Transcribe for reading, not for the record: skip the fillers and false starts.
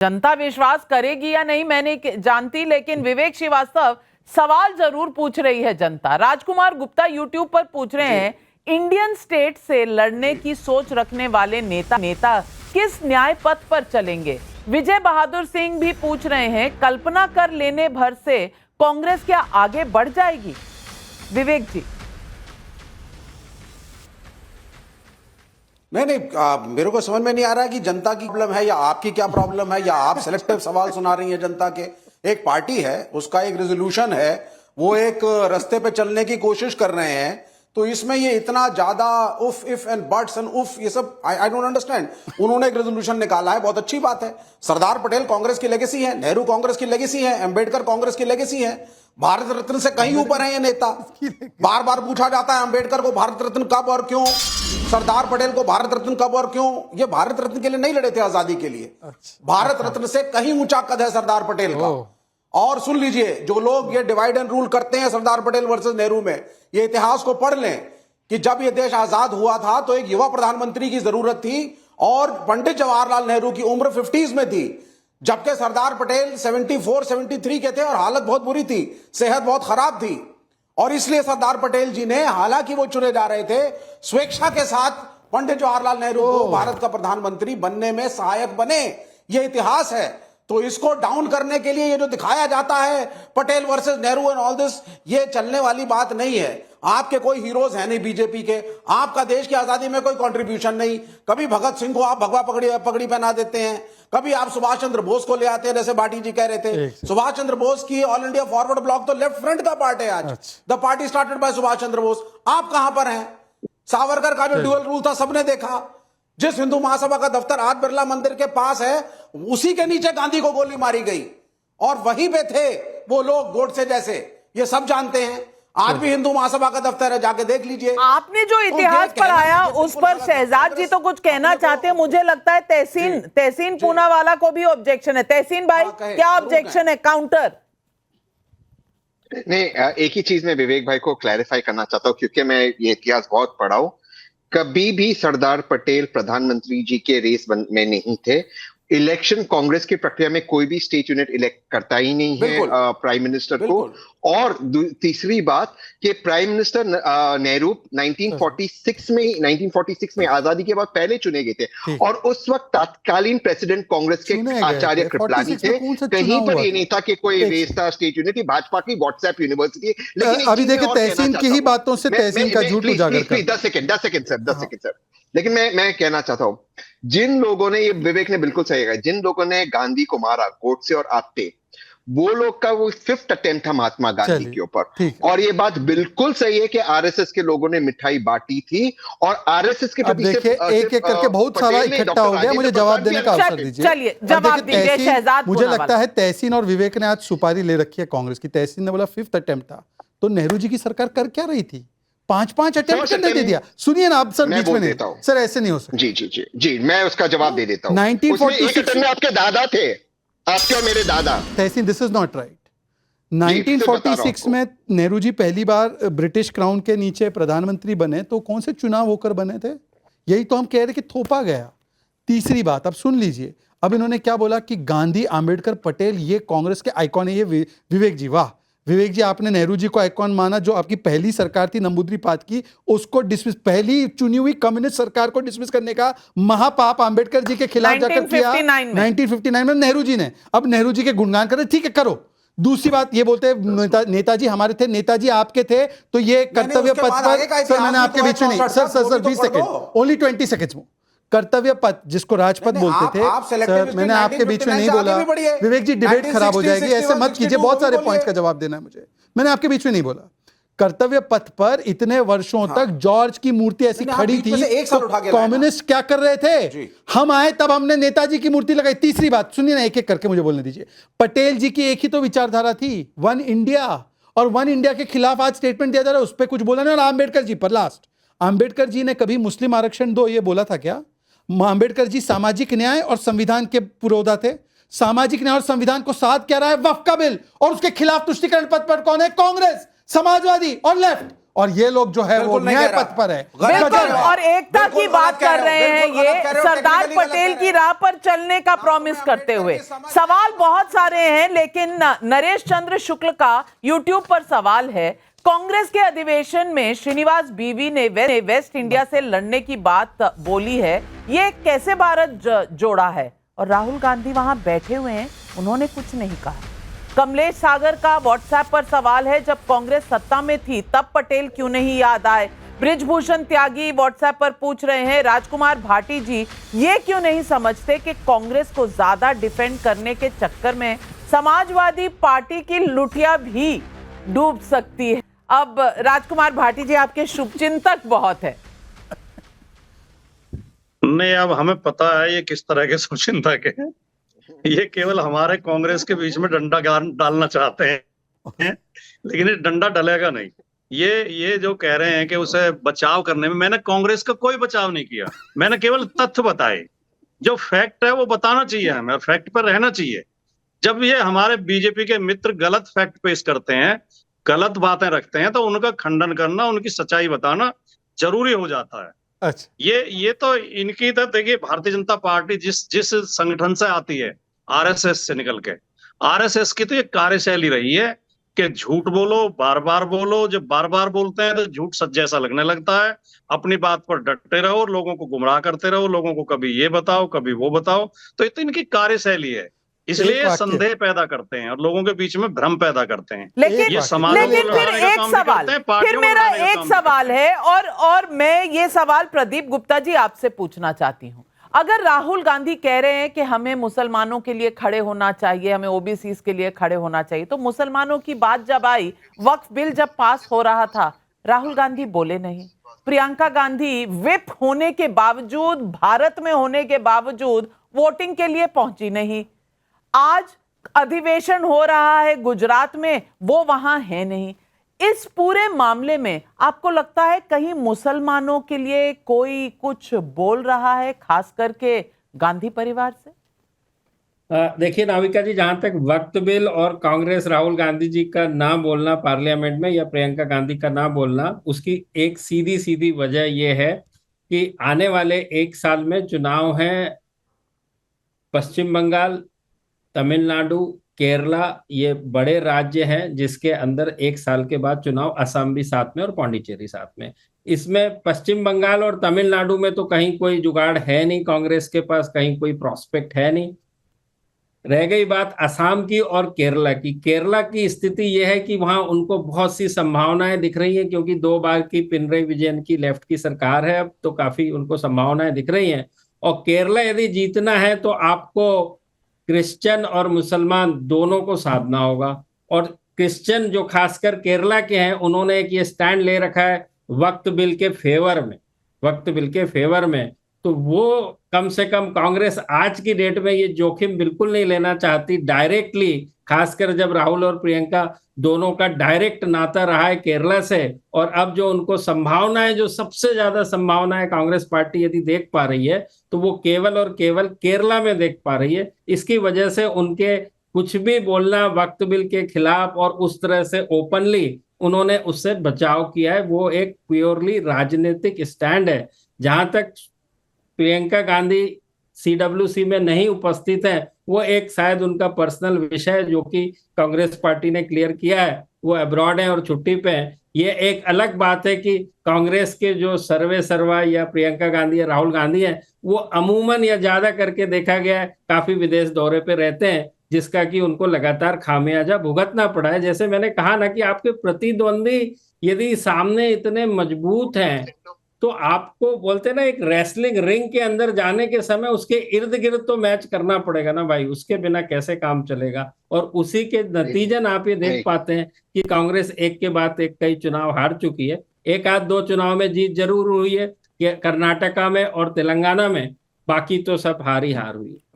जनता विश्वास करेगी या नहीं मैं नहीं जानती, लेकिन विवेक श्रीवास्तव सवाल जरूर पूछ रही है जनता। राजकुमार गुप्ता यूट्यूब पर पूछ रहे हैं, इंडियन स्टेट से लड़ने की सोच रखने वाले नेता किस न्याय पथ पर चलेंगे। विजय बहादुर सिंह भी पूछ रहे हैं, कल्पना कर लेने भर से कांग्रेस क्या आगे बढ़ जाएगी। विवेक जी। नहीं, मेरे को समझ में नहीं आ रहा है कि जनता की प्रॉब्लम है या आपकी क्या प्रॉब्लम है, या आप सिलेक्टिव सवाल सुना रही हैं जनता के। एक पार्टी है, उसका एक रेजोल्यूशन है, वो एक रास्ते पे चलने की कोशिश कर रहे हैं, तो इसमें ये इतना ज्यादा उफ इफ एंड बट्स एंड उफ ये सब आई डोंट अंडरस्टैंड। उन्होंने एक रेजोल्यूशन निकाला है, बहुत अच्छी बात है। सरदार पटेल कांग्रेस की लेगेसी है, नेहरू कांग्रेस की लेगेसी है, अंबेडकर कांग्रेस की लेगेसी है। भारत रत्न से कहीं ऊपर है ये नेता। बार बार पूछा जाता है अंबेडकर को भारत रत्न कब और क्यों, सरदार पटेल को भारत रत्न कब और क्यों। ये भारत रत्न के लिए नहीं लड़े थे आजादी के लिए। भारत रत्न से कहीं ऊंचा कद है सरदार पटेल का। और सुन लीजिए, जो लोग ये डिवाइड एंड रूल करते हैं सरदार पटेल वर्सेस नेहरू में, ये इतिहास को पढ़ लें कि जब ये देश आजाद हुआ था तो एक युवा प्रधानमंत्री की जरूरत थी और पंडित जवाहरलाल नेहरू की उम्र 50s में थी, जबकि सरदार पटेल 74-73 के थे और हालत बहुत बुरी थी, सेहत बहुत खराब थी। और इसलिए सरदार पटेल जी ने, हालांकि वो चुने जा रहे थे, स्वेच्छा के साथ पंडित जवाहरलाल नेहरू को भारत का प्रधानमंत्री बनने में सहायक बने। ये इतिहास है। तो इसको डाउन करने के लिए ये जो दिखाया जाता है Patel versus Nehru and all this, ये चलने वाली बात नहीं है। आपके कोई हीरोज हैं नहीं बीजेपी के, आपका देश की आजादी में कोई कंट्रीब्यूशन नहीं। कभी भगत सिंह को आप भगवा पगड़ी पहना देते हैं, कभी आप सुभाष चंद्र बोस को ले आते हैं, जैसे बाटी जी कह रहे थे। सुभाष चंद्र बोस की ऑल इंडिया फॉरवर्ड ब्लॉक तो लेफ्ट फ्रंट का पार्ट है आज। The party started by Subhash Chandra Bose. आप कहां पर हैं? सावरकर का जो ड्यूअल रूल था सबने देखा। जिस हिंदू महासभा का दफ्तर आज बिरला मंदिर के पास है, उसी के नीचे गांधी को गोली मारी गई और वहीं पे थे वो लोग गोडसे जैसे। ये सब जानते हैं। आज भी हिंदू महासभा का दफ्तर है, जाके देख लीजिए। आपने जो इतिहास पढ़ाया उस पर शहजाद जी तो कुछ कहना चाहते हैं। मुझे लगता है तहसीन पूनावाला को भी ऑब्जेक्शन है। तहसीन भाई, क्या ऑब्जेक्शन है? काउंटर। नहीं, एक ही चीज में विवेक भाई को क्लैरिफाई करना चाहता हूं, क्योंकि मैं ये इतिहास बहुत पढ़ा हूं। कभी भी सरदार पटेल प्रधानमंत्री जी के रेस में नहीं थे। इलेक्शन कांग्रेस की प्रक्रिया में कोई भी स्टेट यूनिट इलेक्ट करता ही नहीं है प्राइम मिनिस्टर को। और तीसरी बात कि प्राइम मिनिस्टर नेहरू 1946 में आजादी के बाद पहले चुने गए थे और उस वक्त तत्कालीन प्रेसिडेंट कांग्रेस के आचार्य कृपलानी थे। कहीं पर ये नहीं था कि कोई रेस था स्टेट यूनिट। भाजपा की व्हाट्सएप यूनिवर्सिटी। लेकिन अभी देखिए तहसीन की ही बातों से तहसीन का झूठ उजागर कर। 10 सेकंड सर। लेकिन मैं कहना चाहता हूं, जिन लोगों ने, ये विवेक ने बिल्कुल सही कहा, जिन लोगों ने गांधी को मारा, गोडसे और आप्टे, वो लोग का वो 5th अटेम्प्ट था महात्मा गांधी के ऊपर। और ये बात बिल्कुल सही है कि आरएसएस के लोगों ने मिठाई बांटी थी और आरएसएस के प्रति एक एक करके बहुत सारा इकट्ठा हो गया। मुझे जवाब देने का अवसर दीजिए। चलिए जवाब दीजिए शहजाद। मुझे लगता है तहसीन और विवेक ने आज सुपारी ले रखी है कांग्रेस की। तहसीन ने बोला 5th अटेम्प्ट था, तो नेहरू जी की सरकार कर क्या रही थी? 5 अटेम्प्ट करने दे दिया। सुनिए ना आप सर, बीच में नहीं सर, ऐसे नहीं हो सकता। जी मैं उसका जवाब दे देता हूं। 1946 में आपके दादा थे, आपके और मेरे दादा। तहसीन, दिस इज नॉट राइट। 1946 में नेहरू जी पहली बार ब्रिटिश क्राउन के नीचे प्रधानमंत्री बने, तो कौन से चुनाव होकर बने थे? यही तो हम कह रहे कि थोपा गया। तीसरी बात अब सुन लीजिए। अब इन्होंने क्या बोला कि गांधी, आंबेडकर, पटेल ये कांग्रेस के आइकॉन है। ये विवेक जी, वाह विवेक जी, आपने नेहरू जी को आइकॉन माना। जो आपकी पहली सरकार थी नंबूद्रीपाद की, उसको डिसमिस, पहली चुनी हुई कम्युनिस्ट सरकार को डिसमिस करने का महापाप आंबेडकर जी के खिलाफ जाकर किया 1959 में नेहरू जी ने। अब नेहरू जी के गुणगान कर रहे, ठीक है करो। दूसरी बात ये बोलते हैं नेताजी हमारे थे, नेताजी आपके थे, तो ये कर्तव्य पथ पर। सर मैंने आपके बीच में नहीं, सर 20 सेकेंड, ओनली 20 सेकेंड। कर्तव्य पथ जिसको राजपथ बोलते थे सर, मैंने आपके बीच में नहीं बोला। विवेक जी, डिबेट खराब हो जाएगी, ऐसे मत कीजिए। बहुत सारे पॉइंट्स का जवाब देना है मुझे। मैंने आपके बीच में नहीं बोला। कर्तव्य पथ पर इतने वर्षों तक जॉर्ज की मूर्ति ऐसी खड़ी थी, कम्युनिस्ट क्या कर रहे थे? हम आए तब हमने नेताजी की मूर्ति लगाई। तीसरी बात सुनिए ना, एक एक करके मुझे बोलने दीजिए। पटेल जी की एक ही तो विचारधारा थी, वन इंडिया, और वन इंडिया के खिलाफ आज स्टेटमेंट दिया जा रहा है, उस पर कुछ बोला नहीं। और आंबेडकर जी पर लास्ट, आंबेडकर जी ने कभी मुस्लिम आरक्षण दो ये बोला था क्या? आंबेडकर जी सामाजिक न्याय और संविधान के पुरोधा थे। सामाजिक न्याय और संविधान को साथ क्या रहा है? वक्फ का बिल। और उसके खिलाफ तुष्टिकरण पथ पर कौन है? कांग्रेस, समाजवादी और लेफ्ट। और ये लोग जो है वो बिल्कुल नहीं न्याय कह रहा। पथ पर है। गलत बिल्कुल, कह रहे हो। और एकता बिल्कुल की गलत बात कह कर रहे हो, रहे हैं बिल्कुल गलत ये कह रहे हो, सरदार technically गलत पटेल कह की रहे हो। राह पर चलने का प्रॉमिस करते हुए। सवाल बहुत सारे हैं, लेकिन नरेश चंद्र शुक्ल का यूट्यूब पर सवाल है, कांग्रेस के अधिवेशन में श्रीनिवास बीवी ने वेस्ट इंडिया से लड़ने की बात बोली है, ये कैसे भारत जोड़ा है? और राहुल गांधी वहां बैठे हुए हैं, उन्होंने कुछ नहीं कहा। कमलेश सागर का व्हाट्सएप पर सवाल है, जब कांग्रेस सत्ता में थी तब पटेल क्यों नहीं याद आए? ब्रिजभूषण त्यागी व्हाट्सएप पर पूछ रहे हैं, राजकुमार भाटी जी ये क्यों नहीं समझते कि कांग्रेस को ज्यादा डिफेंड करने के चक्कर में समाजवादी पार्टी की लुटिया भी डूब सकती है? अब राजकुमार भाटी जी, आपके शुभचिंतक बहुत है। नहीं, अब हमें पता है ये किस तरह के शुभचिंतक है। ये केवल हमारे कांग्रेस के बीच में डंडा डालना चाहते हैं, लेकिन ये डंडा डलेगा नहीं। ये जो कह रहे हैं कि उसे बचाव करने में, मैंने कांग्रेस का कोई बचाव नहीं किया, मैंने केवल तथ्य बताए। जो फैक्ट है वो बताना चाहिए हमें, फैक्ट पर रहना चाहिए। जब ये हमारे बीजेपी के मित्र गलत फैक्ट पेश करते हैं, गलत बातें रखते हैं, तो उनका खंडन करना, उनकी सच्चाई बताना जरूरी हो जाता है। अच्छा, ये तो इनकी, तो देखिए भारतीय जनता पार्टी जिस संगठन से आती है, आरएसएस से निकल के, आरएसएस की तो ये कार्यशैली रही है कि झूठ बोलो, बार बार बोलो। जब बार बार बोलते हैं तो झूठ सच जैसा लगने लगता है। अपनी बात पर डटे रहो, लोगों को गुमराह करते रहो, लोगों को कभी ये बताओ कभी वो बताओ। तो ये तो इनकी कार्यशैली है, इसलिए एक वाक्य। संदेह पैदा करते हैं और लोगों के बीच में भ्रम पैदा करते हैं। लेकिन ये समाजों को लेकिन फिर लड़ाने का एक काम भी सवाल, करते हैं, फिर पार्टियों को मेरा लड़ाने का एक काम भी सवाल करते हैं। है, और मैं ये सवाल प्रदीप गुप्ता जी आपसे पूछना चाहती हूं। अगर राहुल गांधी कह रहे हैं कि हमें मुसलमानों के लिए खड़े होना चाहिए, हमें ओबीसी के लिए खड़े होना चाहिए, तो मुसलमानों की बात जब आई, वक्फ बिल जब पास हो रहा था, राहुल गांधी बोले नहीं। प्रियंका गांधी विप होने के बावजूद, भारत में होने के बावजूद वोटिंग के लिए पहुंची नहीं। आज अधिवेशन हो रहा है गुजरात में, वो वहां है नहीं। इस पूरे मामले में आपको लगता है कहीं मुसलमानों के लिए कोई कुछ बोल रहा है, खास करके गांधी परिवार से? देखिए नाविका जी, जहां तक वक्त बिल और कांग्रेस राहुल गांधी जी का ना बोलना पार्लियामेंट में या प्रियंका गांधी का ना बोलना, उसकी एक सीधी सीधी वजह यह है कि आने वाले एक साल में चुनाव हैं पश्चिम बंगाल, तमिलनाडु, केरला, ये बड़े राज्य हैं जिसके अंदर एक साल के बाद चुनाव, असम भी साथ में और पौंडीचेरी साथ में। इसमें पश्चिम बंगाल और तमिलनाडु में तो कहीं कोई जुगाड़ है नहीं, कांग्रेस के पास कहीं कोई प्रॉस्पेक्ट है नहीं। रह गई बात असम की और केरला की। केरला की स्थिति यह है कि वहां उनको बहुत सी संभावनाएं दिख रही हैं, क्योंकि 2 बार की पिनरई विजयन की लेफ्ट की सरकार है अब, तो काफी उनको संभावनाएं दिख रही हैं। और केरला यदि जीतना है तो आपको क्रिश्चियन और मुसलमान दोनों को साधना होगा। और क्रिश्चियन जो खासकर केरला के हैं, उन्होंने एक ये स्टैंड ले रखा है वक्त बिल के फेवर में, वक्त बिल के फेवर में। तो वो कम से कम कांग्रेस आज की डेट में ये जोखिम बिल्कुल नहीं लेना चाहती डायरेक्टली, खासकर जब राहुल और प्रियंका दोनों का डायरेक्ट नाता रहा है केरला से। और अब जो उनको संभावनाएं, जो सबसे ज्यादा संभावनाएं कांग्रेस पार्टी यदि देख पा रही है, तो वो केवल और केवल केरला में देख पा रही है। इसकी वजह से उनके कुछ भी बोलना वक्त बिल के खिलाफ और उस तरह से ओपनली उन्होंने उससे बचाव किया है। वो एक प्योरली राजनीतिक स्टैंड है। जहां तक प्रियंका गांधी CWC में नहीं उपस्थित है, वो एक शायद उनका पर्सनल विषय है, जो कि कांग्रेस पार्टी ने क्लियर किया है, वो अब्रॉड है और छुट्टी पे है। ये एक अलग बात है कि कांग्रेस के जो सर्वे सर्वा या प्रियंका गांधी या राहुल गांधी है, वो अमूमन या ज्यादा करके देखा गया है काफी विदेश दौरे पे रहते हैं, जिसका कि उनको लगातार खामियाजा भुगतना पड़ा है। जैसे मैंने कहा ना कि आपके प्रतिद्वंदी यदि सामने इतने मजबूत हैं, तो आपको बोलते ना, एक रेसलिंग रिंग के अंदर जाने के समय उसके इर्द गिर्द तो मैच करना पड़ेगा ना भाई, उसके बिना कैसे काम चलेगा। और उसी के नतीजन आप ये देख पाते हैं कि कांग्रेस एक के बाद एक कई चुनाव हार चुकी है। एक आध 2 चुनाव में जीत जरूर हुई है, कर्नाटका में और तेलंगाना में, बाकी तो सब हार ही हार हुई है।